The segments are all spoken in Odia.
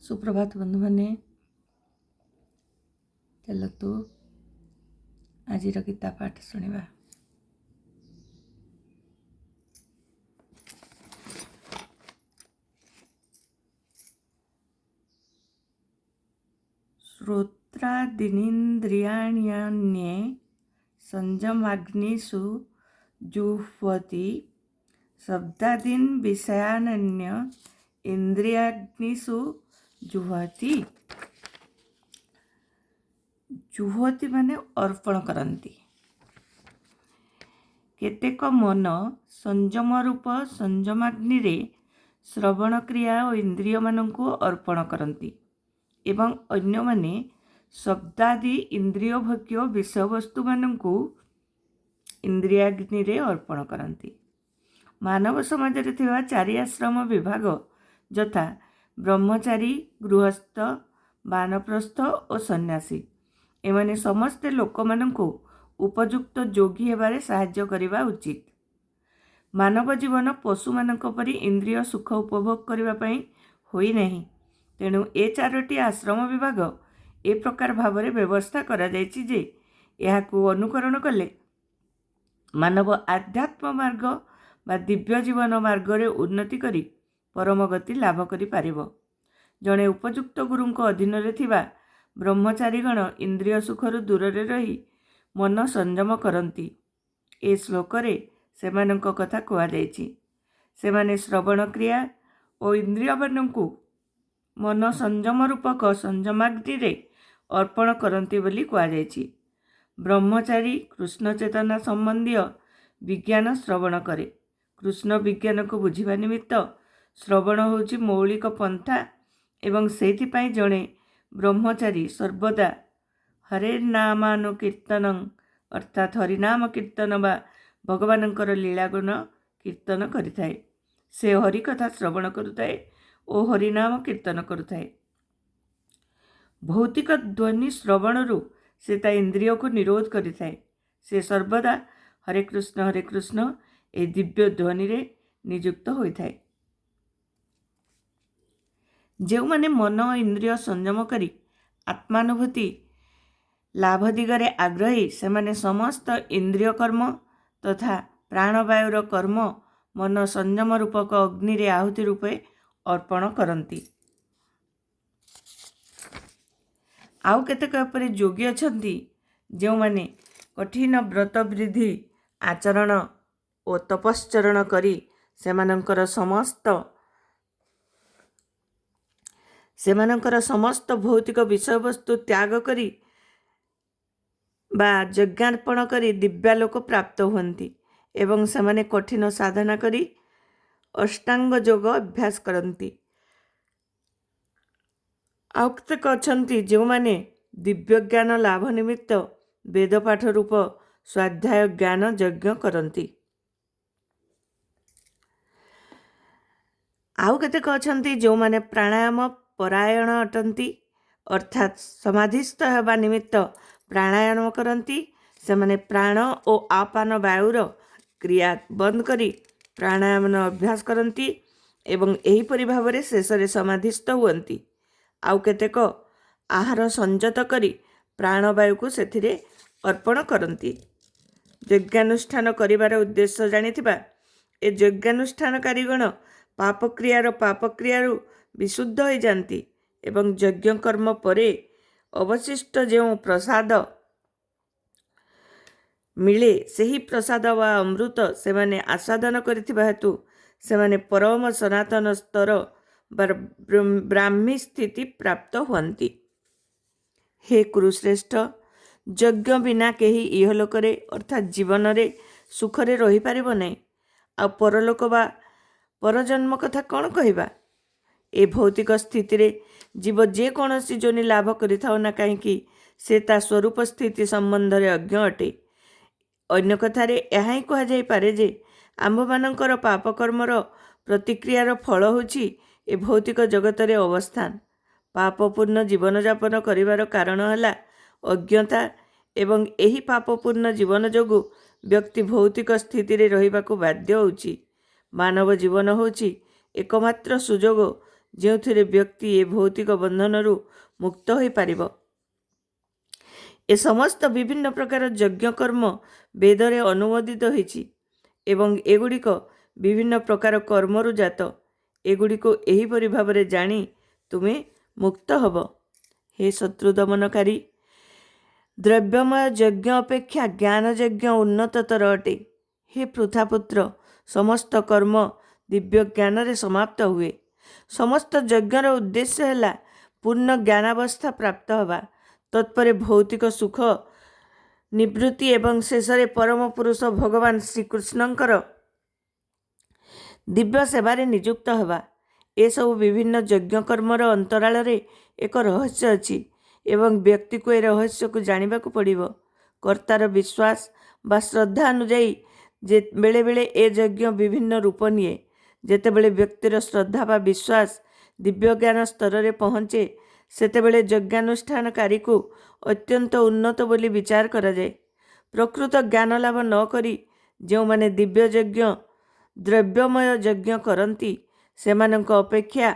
सुप्रभात बंधु मैंने चलतु आज गीता पाठ शुणा। श्रोत्रादीनिन्द्रियाण्यन्ये संयमाग्निषु जुह्वति शब्दादीन् विषयानन्य इंद्रियाग्निषु जुह्वति। जुह्वति माने अर्पण करती। केतेक मन संयम रूप संयमाग्नि रे श्रवण क्रिया और इंद्रिय मानक अर्पण करती एवं अन्य माने शब्दादि इंद्रिय भोग्य विषयवस्तु मानक इंद्रियाग्नि रे अर्पण करती। मानव समाज रे थिबा चारि आश्रम विभाग यथा ब्रह्मचारी, गृहस्थ, वानप्रस्थ और सन्यासी एमाने समस्ते लोक मानकु उपयुक्त योगी हेबारे साहाय्य करिबा उचित। मानव जीवन पशु मानक परि इंद्रिय सुख उपभोग करिबा पई होई नहीं। तेणु ए चारोटी आश्रम विभाग ए प्रकार भावरे व्यवस्था करा जायछि जे एहाकु अनुकरण कले मानव आध्यात्म मार्ग बा दिव्य जीवन मार्ग रे उन्नति करी परम गति लाभ करि पारिबो। जणे उपयुक्त गुरुंक अधीन रे थिबा ब्रह्मचारीगण इंद्रिय सुखरु दूर रे रही मन संयम करती। ए श्लोक रे सेमानंक कथा कुआ जायछि। सेमाने श्रवण क्रिया और इंद्रिय मानंकु मन संयम रूपक संयमाग्नि रे अर्पण करती बोली कुआ जायछि। ब्रह्मचारी कृष्ण चेतना संबंधी विज्ञान श्रवण करे। कृष्ण विज्ञान को बुझिबा निमित्त श्रवण होउछि मौलिक पंथा एवं सेथिपाई जणे ब्रह्मचारी सर्वदा हरे नामानुकीर्तन अर्थात हरिनाम कीर्तन बा भगवानंकर लीलागुण कीर्तन करिथाए। से हरि कथा श्रवण करुथाए और हरिनाम कीर्तन करुथाए। भौतिक ध्वनि श्रवणरु से ता इंद्रिय को निरोध करिथाए। से सर्वदा हरे कृष्ण ए दिव्य ध्वनि रे नियुक्त होइथाए। जो माने मन इंद्रिय संयम करी आत्मानुभूति लाभ दिगरे आग्रही से माने समस्त इंद्रिय कर्म तथा प्राणवायुर कर्म मन संयम रूपक अग्नि रे आहुति रूपे अर्पण करती। आउ केतेक एपरि योगी अछंती जो माने कठिन व्रत वृद्धि आचरण और तपश्चरण करी सेमानंकर समस्त भौतिक विषय वस्तु त्याग करी बा यज्ञार्पण करी दिव्यालोक प्राप्त हुअन्ति एवं सेमाने कठिन साधना करी अष्टांग योग अभ्यास करती। आउ केतेक अछंती जो माने दिव्य ज्ञान लाभ निमित्त वेदपाठ रूप स्वाध्याय ज्ञान यज्ञ करती। आउ केतेक अछंती जो माने प्राणायाम परायण अटंती अर्थात समाधिस्थ हेबा निमित्त प्राणायाम करती। से माने प्राण और आपान वायुर क्रिया बंद करी प्राणायाम अभ्यास करती एवं एहीपरि भावरे शेषरे समाधिस्थ हुअन्ति। आउ केतेक आहार संयत करी प्राणवायु को सेथिरे अर्पण करती। यज्ञानुष्ठान करिबार उद्देश्य जानिथिबा ए यज्ञानुष्ठानकारीगण पापक्रियारु विशुद्ध हो जाती एवं यज्ञ कर्म परे अवशिष्ट जो प्रसाद मिले सही प्रसाद वा अमृत से माने आस्वादन करिथिबा हेतु से माने परम सनातन स्तर ब्राह्मी स्थिति प्राप्त हुअन्ति। हे कुरुश्रेष्ठ, यज्ञ बिना केही इहलोकरे अर्थात जीवन रे सुखरे रही पारिबो नै। आ परलोक बा परजन्म कथा कौन कहवा। ए भौतिक स्थिति रे जीव जे कौनसी जोनि लाभ करिथाउ ना कहीं से ता स्वरूप स्थिति संबंध रे अज्ञ अटे। अन्य कथारे यहाँ ही कह जाई पारे जे आम्भमानंकर पापकर्मर प्रतिक्रियार फल होछि ए भौतिक जगत रे अवस्थान। पापपूर्ण जीवन यापन करिवार कारण हला अज्ञता एवं एही पापपूर्ण जीवन जोगु व्यक्ति भौतिक स्थिति रे रहिबाकु बाध्य होछि। मानव जीवन होछि एकमात्र सुजोग ଯେଉଁଥିରେ ବ୍ୟକ୍ତି ଏ ଭୌତିକ ବନ୍ଧନରୁ ମୁକ୍ତ ହୋଇପାରିବ। ଏ ସମସ୍ତ ବିଭିନ୍ନ ପ୍ରକାର ଯଜ୍ଞ କର୍ମ ବେଦରେ ଅନୁମୋଦିତ ହୋଇଛି ଏବଂ ଏଗୁଡ଼ିକ ବିଭିନ୍ନ ପ୍ରକାର କର୍ମରୁ ଜାତ। ଏଗୁଡ଼ିକୁ ଏହିପରି ଭାବରେ ଜାଣି ତୁମେ ମୁକ୍ତ ହେବ। ହେ ଶତ୍ରୁ ଦମନକାରୀ, ଦ୍ରବ୍ୟମୟ ଯଜ୍ଞ ଅପେକ୍ଷା ଜ୍ଞାନ ଯଜ୍ଞ ଉନ୍ନତତର ଅଟେ। ହେ ପୃଥାପୁତ୍ର, ସମସ୍ତ କର୍ମ ଦିବ୍ୟ ଜ୍ଞାନରେ ସମାପ୍ତ ହୁଏ। ସମସ୍ତ ଯଜ୍ଞର ଉଦ୍ଦେଶ୍ୟ ହେଲା ପୂର୍ଣ୍ଣ ଜ୍ଞାନାବସ୍ଥା ପ୍ରାପ୍ତ ହେବା, ତତ୍ପରେ ଭୌତିକ ସୁଖ ନିବୃତ୍ତି ଏବଂ ଶେଷରେ ପରମ ପୁରୁଷ ଭଗବାନ ଶ୍ରୀକୃଷ୍ଣଙ୍କର ଦିବ୍ୟ ସେବାରେ ନିଯୁକ୍ତ ହେବା। ଏସବୁ ବିଭିନ୍ନ ଯଜ୍ଞ କର୍ମର ଅନ୍ତରାଳରେ ଏକ ରହସ୍ୟ ଅଛି ଏବଂ ବ୍ୟକ୍ତିକୁ ଏ ରହସ୍ୟକୁ ଜାଣିବାକୁ ପଡ଼ିବ। କର୍ତ୍ତାର ବିଶ୍ୱାସ ବା ଶ୍ରଦ୍ଧା ଅନୁଯାୟୀ ବେଳେବେଳେ ଏ ଯଜ୍ଞ ବିଭିନ୍ନ ରୂପ ନିଏ। ଯେତେବେଳେ ବ୍ୟକ୍ତିର ଶ୍ରଦ୍ଧା ବା ବିଶ୍ୱାସ ଦିବ୍ୟ ଜ୍ଞାନ ସ୍ତରରେ ପହଞ୍ଚେ, ସେତେବେଳେ ଯଜ୍ଞାନୁଷ୍ଠାନକାରୀକୁ ଅତ୍ୟନ୍ତ ଉନ୍ନତ ବୋଲି ବିଚାର କରାଯାଏ। ପ୍ରକୃତ ଜ୍ଞାନ ଲାଭ ନ କରି ଯେଉଁମାନେ ଦିବ୍ୟ ଯଜ୍ଞ ଦ୍ରବ୍ୟମୟ ଯଜ୍ଞ କରନ୍ତି, ସେମାନଙ୍କ ଅପେକ୍ଷା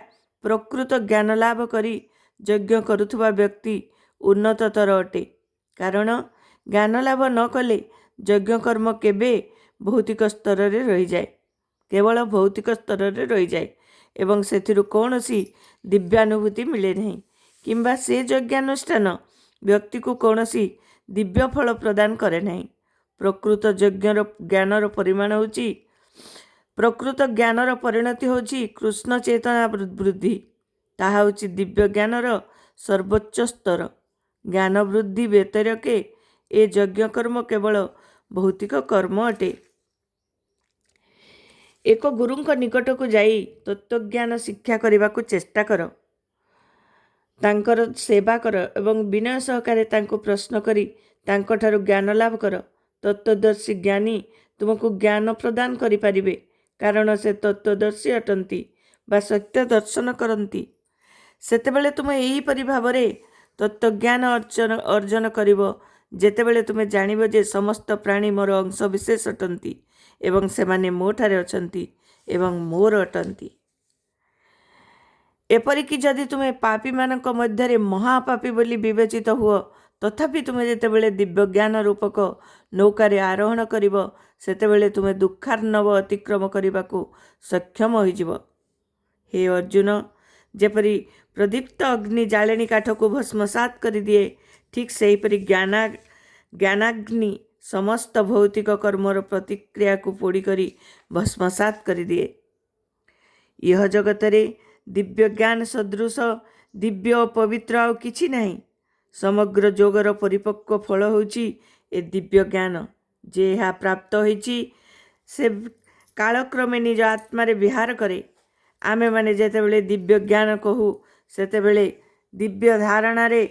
ପ୍ରକୃତ ଜ୍ଞାନ ଲାଭ କରି ଯଜ୍ଞ କରୁଥିବା ବ୍ୟକ୍ତି ଉନ୍ନତତର ଅଟେ। କାରଣ ଜ୍ଞାନ ଲାଭ ନ କଲେ ଯଜ୍ଞ କର୍ମ ଭୌତିକ ସ୍ତରରେ ରହିଯାଏ ଏବଂ ସେଥିରୁ କୌଣସି ଦିବ୍ୟାନୁଭୂତି ମିଳେ ନାହିଁ କିମ୍ବା ସେ ଯଜ୍ଞାନୁଷ୍ଠାନ ବ୍ୟକ୍ତିକୁ କୌଣସି ଦିବ୍ୟ ଫଳ ପ୍ରଦାନ କରେ ନାହିଁ। ପ୍ରକୃତ ଜ୍ଞାନର ପରିଣତି ହେଉଛି କୃଷ୍ଣ ଚେତନା ବୃଦ୍ଧି। ତାହା ହେଉଛି ଦିବ୍ୟ ଜ୍ଞାନର ସର୍ବୋଚ୍ଚ ସ୍ତର। ଜ୍ଞାନ ବୃଦ୍ଧି ବ୍ୟତିରେକେ ଏ ଯଜ୍ଞ କର୍ମ କେବଳ ଭୌତିକ କର୍ମ ଅଟେ। ଏକ ଗୁରୁଙ୍କ ନିକଟକୁ ଯାଇ ତତ୍ତ୍ୱଜ୍ଞାନ ଶିକ୍ଷା କରିବାକୁ ଚେଷ୍ଟା କର, ତାଙ୍କର ସେବା କର ଏବଂ ବିନୟ ସହକାରେ ତାଙ୍କୁ ପ୍ରଶ୍ନ କରି ତାଙ୍କଠାରୁ ଜ୍ଞାନ ଲାଭ କର। ତତ୍ତ୍ୱଦର୍ଶୀ ଜ୍ଞାନୀ ତୁମକୁ ଜ୍ଞାନ ପ୍ରଦାନ କରିପାରିବେ, କାରଣ ସେ ତତ୍ତ୍ୱଦର୍ଶୀ ଅଟନ୍ତି ବା ସତ୍ୟ ଦର୍ଶନ କରନ୍ତି। ସେତେବେଳେ ତୁମେ ଏହିପରି ଭାବରେ ତତ୍ତ୍ୱଜ୍ଞାନ ଅର୍ଜନ କରିବ ଯେତେବେଳେ ତୁମେ ଜାଣିବ ଯେ ସମସ୍ତ ପ୍ରାଣୀ ମୋର ଅଂଶ ବିଶେଷ ଅଟନ୍ତି ଏବଂ ସେମାନେ ମୋ ଠାରେ ଅଛନ୍ତି ଏବଂ ମୋର ଅଟନ୍ତି। ଏପରିକି ଯଦି ତୁମେ ପାପୀମାନଙ୍କ ମଧ୍ୟରେ ମହାପାପୀ ବୋଲି ବିବେଚିତ ହୁଅ, ତଥାପି ତୁମେ ଯେତେବେଳେ ଦିବ୍ୟଜ୍ଞାନ ରୂପକ ନୌକାରେ ଆରୋହଣ କରିବ, ସେତେବେଳେ ତୁମେ ଦୁଃଖାର୍ଣ୍ଣବ ଅତିକ୍ରମ କରିବାକୁ ସକ୍ଷମ ହୋଇଯିବ। ହେ ଅର୍ଜୁନ, ଯେପରି ପ୍ରଦୀପ୍ତ ଅଗ୍ନି ଜାଳେଣୀ କାଠକୁ ଭସ୍ମସାତ କରିଦିଏ, ଠିକ୍ ସେହିପରି ଜ୍ଞାନାଗ୍ନି ସମସ୍ତ ଭୌତିକ କର୍ମର ପ୍ରତିକ୍ରିୟାକୁ ପୋଡ଼ି କରି ଭସ୍ମସାତ କରିଦିଏ। ଇହ ଜଗତରେ ଦିବ୍ୟ ଜ୍ଞାନ ସଦୃଶ ଦିବ୍ୟ ଓ ପବିତ୍ର ଆଉ କିଛି ନାହିଁ। ସମଗ୍ର ଯୋଗର ପରିପକ୍ୱ ଫଳ ହେଉଛି ଏ ଦିବ୍ୟ ଜ୍ଞାନ। ଯେ ଏହା ପ୍ରାପ୍ତ ହୋଇଛି ସେ କାଳକ୍ରମେ ନିଜ ଆତ୍ମାରେ ବିହାର କରେ। ଆମେମାନେ ଯେତେବେଳେ ଦିବ୍ୟ ଜ୍ଞାନ କହୁ, ସେତେବେଳେ ଦିବ୍ୟ ଧାରଣାରେ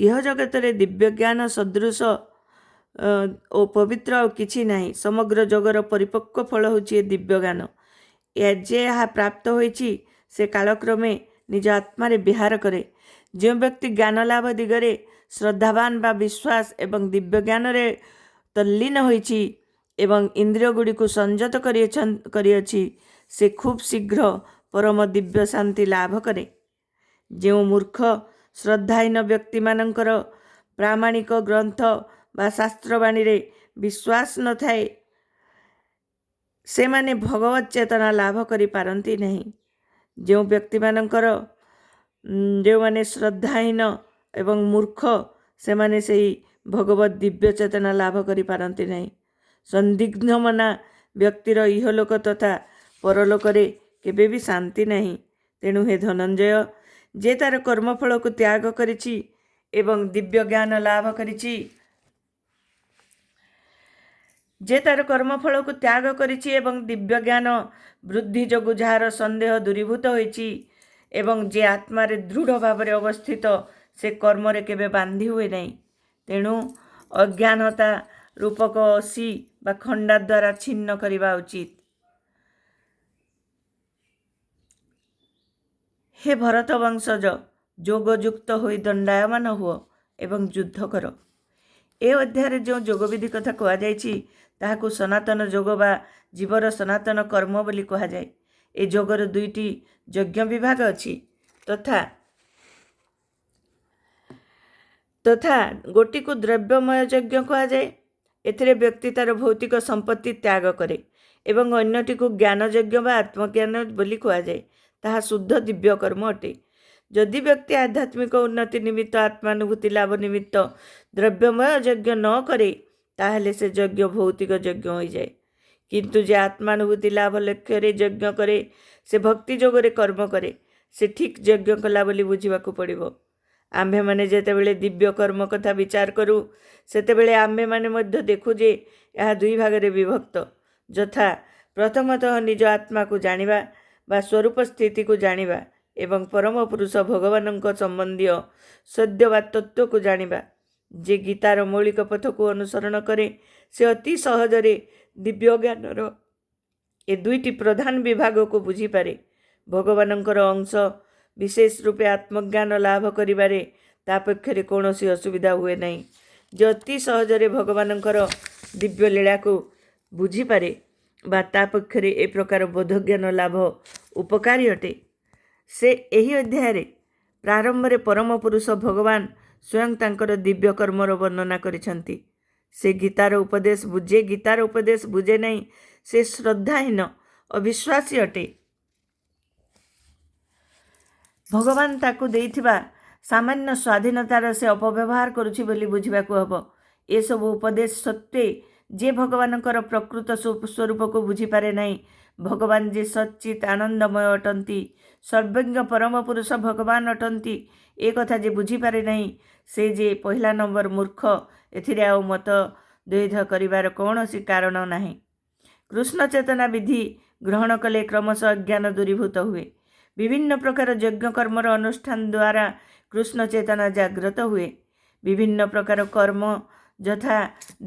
ଇହ ଜଗତରେ ଦିବ୍ୟ ଜ୍ଞାନ ସଦୃଶ ଓ ପବିତ୍ର ଆଉ କିଛି ନାହିଁ। ସମଗ୍ର ଯୋଗର ପରିପକ୍ୱ ଫଳ ହେଉଛି ଏ ଦିବ୍ୟ ଜ୍ଞାନ। ଯେ ଏହା ପ୍ରାପ୍ତ ହୋଇଛି ସେ କାଳକ୍ରମେ ନିଜ ଆତ୍ମାରେ ବିହାର କରେ। ଯେଉଁ ବ୍ୟକ୍ତି ଜ୍ଞାନ ଲାଭ ଦିଗରେ ଶ୍ରଦ୍ଧାବାନ ବା ବିଶ୍ୱାସ ଏବଂ ଦିବ୍ୟ ଜ୍ଞାନରେ ତଲ୍ଲୀନ ହୋଇଛି ଏବଂ ଇନ୍ଦ୍ରିୟଗୁଡ଼ିକୁ ସଂଯତ କରିଅଛି, ସେ ଖୁବ୍ ଶୀଘ୍ର ପରମ ଦିବ୍ୟ ଶାନ୍ତି ଲାଭ କରେ। ଯେଉଁ ମୂର୍ଖ ଶ୍ରଦ୍ଧାହୀନ ବ୍ୟକ୍ତିମାନଙ୍କର ପ୍ରାମାଣିକ ଗ୍ରନ୍ଥ ବା ଶାସ୍ତ୍ରବାଣୀରେ ବିଶ୍ୱାସ ନଥାଏ, ସେମାନେ ଭଗବତ ଚେତନା ଲାଭ କରିପାରନ୍ତି ନାହିଁ। ଯେଉଁମାନେ ଶ୍ରଦ୍ଧାହୀନ ଏବଂ ମୂର୍ଖ, ସେମାନେ ସେହି ଭଗବତ ଦିବ୍ୟ ଚେତନା ଲାଭ କରିପାରନ୍ତି ନାହିଁ। ସନ୍ଦିଗ୍ଧମନା ବ୍ୟକ୍ତିର ଇହଲୋକ ତଥା ପରଲୋକରେ କେବେ ବି ଶାନ୍ତି ନାହିଁ। ତେଣୁ ହେ ଧନଞ୍ଜୟ, ଯେ ତାର କର୍ମଫଳକୁ ତ୍ୟାଗ କରିଛି ଏବଂ ଦିବ୍ୟ ଜ୍ଞାନ ଲାଭ କରିଛି, ବୃଦ୍ଧି ଯୋଗୁଁ ଯାହାର ସନ୍ଦେହ ଦୂରୀଭୂତ ହୋଇଛି ଏବଂ ଯେ ଆତ୍ମାରେ ଦୃଢ଼ ଭାବରେ ଅବସ୍ଥିତ, ସେ କର୍ମରେ କେବେ ବାନ୍ଧି ହୁଏ ନାହିଁ। ତେଣୁ ଅଜ୍ଞାନତା ରୂପକ ଅସି ବା ଖଣ୍ଡା ଦ୍ୱାରା ଛିନ୍ନ କରିବା ଉଚିତ। ହେ ଭରତ ବଂଶଜ, ଯୋଗଯୁକ୍ତ ହୋଇ ଦଣ୍ଡାୟମାନ ହୁଅ ଏବଂ ଯୁଦ୍ଧ କର। ଏ ଅଧ୍ୟାୟରେ ଯେଉଁ ଯୋଗବିଧି କଥା କୁହାଯାଇଛି ତାହାକୁ ସନାତନ ଯୋଗ ବା ଜୀବର ସନାତନ କର୍ମ ବୋଲି କୁହାଯାଏ। ଏ ଯୋଗର 2ଟି ଯଜ୍ଞ ବିଭାଗ ଅଛି ତଥା ଗୋଟିକୁ ଦ୍ରବ୍ୟମୟ ଯଜ୍ଞ କୁହାଯାଏ। ଏଥିରେ ବ୍ୟକ୍ତି ତାର ଭୌତିକ ସମ୍ପତ୍ତି ତ୍ୟାଗ କରେ ଏବଂ ଅନ୍ୟଟିକୁ ଜ୍ଞାନ ଯଜ୍ଞ ବା ଆତ୍ମଜ୍ଞାନ ବୋଲି କୁହାଯାଏ। ତାହା ଶୁଦ୍ଧ ଦିବ୍ୟ କର୍ମ ଅଟେ। ଯଦି ବ୍ୟକ୍ତି ଆଧ୍ୟାତ୍ମିକ ଉନ୍ନତି ନିମିତ୍ତ ଆତ୍ମାନୁଭୂତି ଲାଭ ନିମିତ୍ତ ଦ୍ରବ୍ୟମୟ ଯଜ୍ଞ ନ କରେ ତାହେଲେ ସେ ଯଜ୍ଞ ଭୌତିକ ଯଜ୍ଞ ହୋଇଯାଏ। କିନ୍ତୁ ଯେ ଆତ୍ମାନୁଭୂତି ଲାଭ ଲକ୍ଷ୍ୟରେ ଯଜ୍ଞ କରେ, ସେ ଭକ୍ତି ଯୋଗରେ କର୍ମ କରେ, ସେ ଠିକ୍ ଯଜ୍ଞ କଲା ବୋଲି ବୁଝିବାକୁ ପଡ଼ିବ। ଆମ୍ଭେମାନେ ଯେତେବେଳେ ଦିବ୍ୟ କର୍ମ କଥା ବିଚାର କରୁ ସେତେବେଳେ ଆମ୍ଭେମାନେ ମଧ୍ୟ ଦେଖୁ ଯେ ଏହା 2 ଭାଗରେ ବିଭକ୍ତ, ଯଥା ପ୍ରଥମତଃ ନିଜ ଆତ୍ମାକୁ ଜାଣିବା ବା ସ୍ୱରୂପ ସ୍ଥିତିକୁ ଜାଣିବା ଏବଂ ପରମ ପୁରୁଷ ଭଗବାନଙ୍କ ସମ୍ବନ୍ଧୀୟ ସତ୍ୟ ବା ତତ୍ତ୍ୱକୁ ଜାଣିବା। ଯେ ଗୀତାର ମୌଳିକ ପଥକୁ ଅନୁସରଣ କରେ ସେ ଅତି ସହଜରେ ଦିବ୍ୟ ଜ୍ଞାନର ଏ 2ଟି ପ୍ରଧାନ ବିଭାଗକୁ ବୁଝିପାରେ। ଭଗବାନଙ୍କର ଅଂଶ ବିଶେଷ ରୂପେ ଆତ୍ମଜ୍ଞାନ ଲାଭ କରିବାରେ ତା ପକ୍ଷରେ କୌଣସି ଅସୁବିଧା ହୁଏ ନାହିଁ। ଯେ ଅତି ସହଜରେ ଭଗବାନଙ୍କର ଦିବ୍ୟ ଲୀଳାକୁ ବୁଝିପାରେ ବା ତା ପକ୍ଷରେ ଏ ପ୍ରକାର ବୋଧଜ୍ଞାନ ଲାଭ ଉପକାରୀ ଅଟେ। ସେ ଏହି ଅଧ୍ୟାୟରେ ପ୍ରାରମ୍ଭରେ ପରମ ପୁରୁଷ ଭଗବାନ ସ୍ୱୟଂ ତାଙ୍କର ଦିବ୍ୟ କର୍ମର ବର୍ଣ୍ଣନା କରିଛନ୍ତି। ସେ ଗୀତାର ଉପଦେଶ ବୁଝେ ନାହିଁ, ସେ ଶ୍ରଦ୍ଧାହୀନ ଅବିଶ୍ୱାସୀ ଅଟେ। ଭଗବାନ ତାକୁ ଦେଇଥିବା ସାମାନ୍ୟ ସ୍ୱାଧୀନତାର ସେ ଅପବ୍ୟବହାର କରୁଛି ବୋଲି ବୁଝିବାକୁ ହେବ। ଏସବୁ ଉପଦେଶ ସତ୍ତ୍ୱେ ଯେ ଭଗବାନଙ୍କର ପ୍ରକୃତ ସ୍ୱରୂପକୁ ବୁଝିପାରେ ନାହିଁ, ଭଗବାନ ଯେ ସଚ୍ଚିତ୍ ଆନନ୍ଦମୟ ଅଟନ୍ତି, ସର୍ବଜ୍ଞ ପରମ ପୁରୁଷ ଭଗବାନ ଅଟନ୍ତି, ଏ କଥା ଯେ ବୁଝିପାରେ ନାହିଁ, ସେ ଯେ ପହିଲା ନମ୍ବର ମୂର୍ଖ। ଏଥିରେ ଆଉ ମତ ଦ୍ୱୈଧ କରିବାର କୌଣସି କାରଣ ନାହିଁ। କୃଷ୍ଣ ଚେତନା ବିଧି ଗ୍ରହଣ କଲେ କ୍ରମଶଃ ଅଜ୍ଞାନ ଦୂରୀଭୂତ ହୁଏ। ବିଭିନ୍ନ ପ୍ରକାର ଯଜ୍ଞ କର୍ମର ଅନୁଷ୍ଠାନ ଦ୍ୱାରା କୃଷ୍ଣ ଚେତନା ଜାଗ୍ରତ ହୁଏ। ବିଭିନ୍ନ ପ୍ରକାର କର୍ମ ଯଥା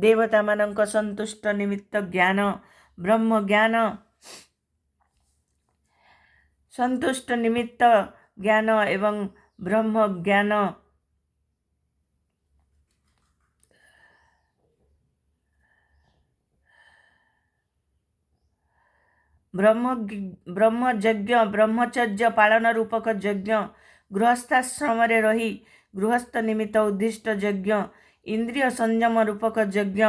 ଦେବତାମାନଙ୍କ ସନ୍ତୁଷ୍ଟ ନିମିତ୍ତ ଜ୍ଞାନ, ବ୍ରହ୍ମ ଜ୍ଞାନ, ସନ୍ତୁଷ୍ଟ ନିମିତ୍ତ ଜ୍ଞାନ ଏବଂ ବ୍ରହ୍ମ ଜ୍ଞାନ ବ୍ରହ୍ମଯଜ୍ଞ, ବ୍ରହ୍ମଚର୍ଯ୍ୟ ପାଳନ ରୂପକ ଯଜ୍ଞ, ଗୃହସ୍ଥାଶ୍ରମରେ ରହି ଗୃହସ୍ଥ ନିମିତ୍ତ ଉଦ୍ଦିଷ୍ଟ ଯଜ୍ଞ, ଇନ୍ଦ୍ରିୟ ସଂଯମ ରୂପକ ଯଜ୍ଞ,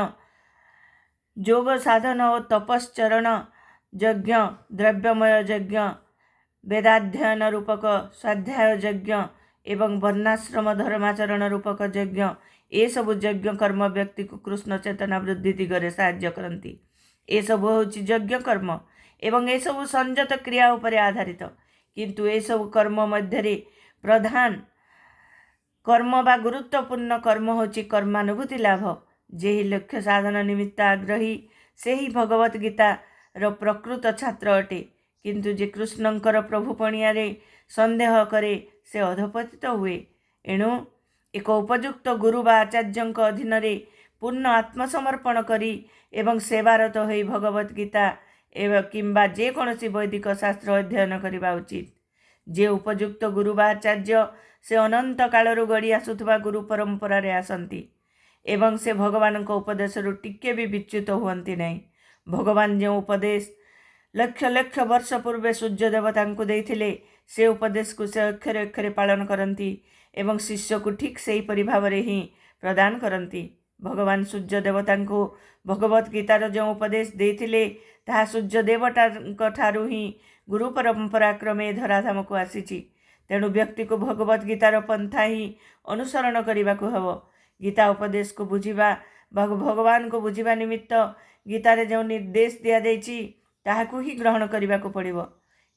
ଯୋଗ ସାଧନ ଓ ତପଶ୍ଚରଣ ଯଜ୍ଞ, ଦ୍ରବ୍ୟମୟ ଯଜ୍ଞ, ବେଦାଧ୍ୟୟନ ରୂପକ ସ୍ୱାଧ୍ୟାୟ ଯଜ୍ଞ ଏବଂ ବର୍ଣ୍ଣାଶ୍ରମ ଧର୍ମାଚରଣ ରୂପକ ଯଜ୍ଞ, ଏସବୁ ଯଜ୍ଞ କର୍ମ ବ୍ୟକ୍ତିକୁ କୃଷ୍ଣ ଚେତନା ବୃଦ୍ଧି ଦିଗରେ ସାହାଯ୍ୟ କରନ୍ତି। ଏସବୁ ହେଉଛି ଯଜ୍ଞ କର୍ମ ଏବଂ ଏସବୁ ସଂଯତ କ୍ରିୟା ଉପରେ ଆଧାରିତ। କିନ୍ତୁ ଏସବୁ କର୍ମ ମଧ୍ୟରେ ପ୍ରଧାନ କର୍ମ ବା ଗୁରୁତ୍ୱପୂର୍ଣ୍ଣ କର୍ମ ହେଉଛି କର୍ମାନୁଭୂତି ଲାଭ। ଯେହି ଲକ୍ଷ୍ୟ ସାଧନ ନିମିତ୍ତ ଆଗ୍ରହୀ ସେହି ଭଗବତ ଗୀତାର ପ୍ରକୃତ ଛାତ୍ର ଅଟେ। କିନ୍ତୁ ଯେ କୃଷ୍ଣଙ୍କର ପ୍ରଭୁପଣିଆରେ ସନ୍ଦେହ କରେ ସେ ଅଧପତିତ ହୁଏ। ଏଣୁ ଏକ ଉପଯୁକ୍ତ ଗୁରୁ ବା ଆଚାର୍ଯ୍ୟଙ୍କ ଅଧୀନରେ ପୂର୍ଣ୍ଣ ଆତ୍ମସମର୍ପଣ କରି ଏବଂ ସେବାରତ ହୋଇ ଭଗବତ ଗୀତା କିମ୍ବା ଯେକୌଣସି ବୈଦିକ ଶାସ୍ତ୍ର ଅଧ୍ୟୟନ କରିବା ଉଚିତ। ଯେ ଉପଯୁକ୍ତ ଗୁରୁ ବା ଆଚାର୍ଯ୍ୟ ସେ ଅନନ୍ତ କାଳରୁ ଗଡ଼ି ଆସୁଥିବା ଗୁରୁ ପରମ୍ପରାରେ ଆସନ୍ତି ଏବଂ ସେ ଭଗବାନଙ୍କ ଉପଦେଶରୁ ଟିକେ ବି ବିଚ୍ୟୁତ ହୁଅନ୍ତି ନାହିଁ। ଭଗବାନ ଯେଉଁ ଉପଦେଶ ଲକ୍ଷ ଲକ୍ଷ ବର୍ଷ ପୂର୍ବେ ସୂର୍ଯ୍ୟ ଦେବତାଙ୍କୁ ଦେଇଥିଲେ ସେ ଉପଦେଶକୁ ସେ ଅକ୍ଷରେ ଅକ୍ଷରେ ପାଳନ କରନ୍ତି ଏବଂ ଶିଷ୍ୟକୁ ଠିକ୍ ସେହିପରି ଭାବରେ ହିଁ ପ୍ରଦାନ କରନ୍ତି। ଭଗବାନ ସୂର୍ଯ୍ୟ ଦେବତାଙ୍କୁ ଭଗବତ ଗୀତାର ଯେଉଁ ଉପଦେଶ ଦେଇଥିଲେ ତାହା ସୂର୍ଯ୍ୟ ଦେବତାଙ୍କ ଠାରୁ ହିଁ ଗୁରୁ ପରମ୍ପରା କ୍ରମେ ଧରାଧାମକୁ ଆସିଛି। ତେଣୁ ବ୍ୟକ୍ତିକୁ ଭଗବତ ଗୀତାର ପନ୍ଥା ହିଁ ଅନୁସରଣ କରିବାକୁ ହେବ। ଗୀତା ଉପଦେଶକୁ ବୁଝିବା ବା ଭଗବାନଙ୍କୁ ବୁଝିବା ନିମିତ୍ତ ଗୀତାରେ ଯେଉଁ ନିର୍ଦ୍ଦେଶ ଦିଆଯାଇଛି ତାହାକୁ ହିଁ ଗ୍ରହଣ କରିବାକୁ ପଡ଼ିବ।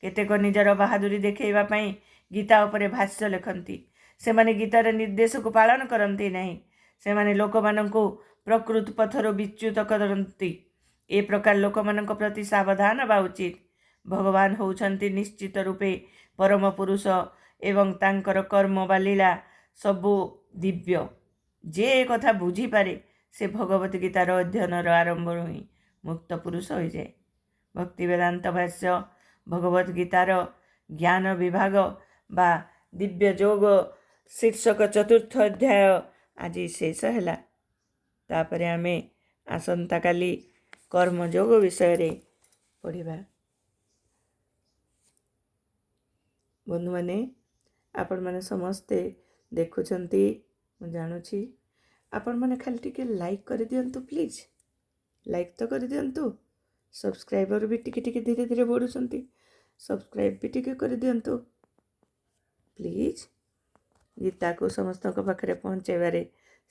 କେତେକ ନିଜର ବାହାଦୁରୀ ଦେଖାଇବା ପାଇଁ ଗୀତା ଉପରେ ଭାଷ୍ୟ ଲେଖନ୍ତି। ସେମାନେ ଗୀତାର ନିର୍ଦ୍ଦେଶକୁ ପାଳନ କରନ୍ତି ନାହିଁ। ସେମାନେ ଲୋକମାନଙ୍କୁ ପ୍ରକୃତ ପଥରୁ ବିଚ୍ୟୁତ କରନ୍ତି। ଏ ପ୍ରକାର ଲୋକମାନଙ୍କ ପ୍ରତି ସାବଧାନ ହେବା ଉଚିତ। ଭଗବାନ ହେଉଛନ୍ତି ନିଶ୍ଚିତ ରୂପେ ପରମ ପୁରୁଷ ଏବଂ ତାଙ୍କର କର୍ମ ବା ଲୀଳା ସବୁ ଦିବ୍ୟ। ଯେ ଏ କଥା ବୁଝିପାରେ ସେ ଭଗବତ ଗୀତାର ଅଧ୍ୟୟନର ଆରମ୍ଭରୁ ହିଁ ମୁକ୍ତ ପୁରୁଷ ହୋଇଯାଏ। ଭକ୍ତି ବେଦାନ୍ତ ଭାଷ୍ୟ ଭଗବତ ଗୀତାର ଜ୍ଞାନ ବିଭାଗ ବା ଦିବ୍ୟ ଯୋଗ ଶୀର୍ଷକ 4th ଅଧ୍ୟାୟ ଆଜି ଶେଷ ହେଲା। ତାପରେ ଆମେ ଆସନ୍ତାକାଲି କର୍ମଯୋଗ ବିଷୟରେ ପଢ଼ିବା। ବନ୍ଧୁମାନେ, ଆପଣମାନେ ସମସ୍ତେ ଦେଖୁଛନ୍ତି, ମୁଁ ଜାଣୁଛି। ଆପଣମାନେ ଖାଲି ଟିକେ ଲାଇକ୍ କରିଦିଅନ୍ତୁ ପ୍ଲିଜ୍। ଲାଇକ୍ ତ କରିଦିଅନ୍ତୁ। ସବସ୍କ୍ରାଇବର୍ ବି ଟିକେ ଟିକେ ଧୀରେ ଧୀରେ ବଢ଼ୁଛନ୍ତି। ସବସ୍କ୍ରାଇବ୍ ବି ଟିକେ କରିଦିଅନ୍ତୁ ପ୍ଲିଜ୍। ଗୀତାକୁ ସମସ୍ତଙ୍କ ପାଖରେ ପହଞ୍ଚାଇବାରେ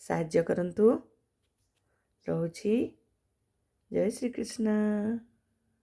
ସାହାଯ୍ୟ କରନ୍ତୁ। ରହୁଛି। ଜୟ ଶ୍ରୀକୃଷ୍ଣ।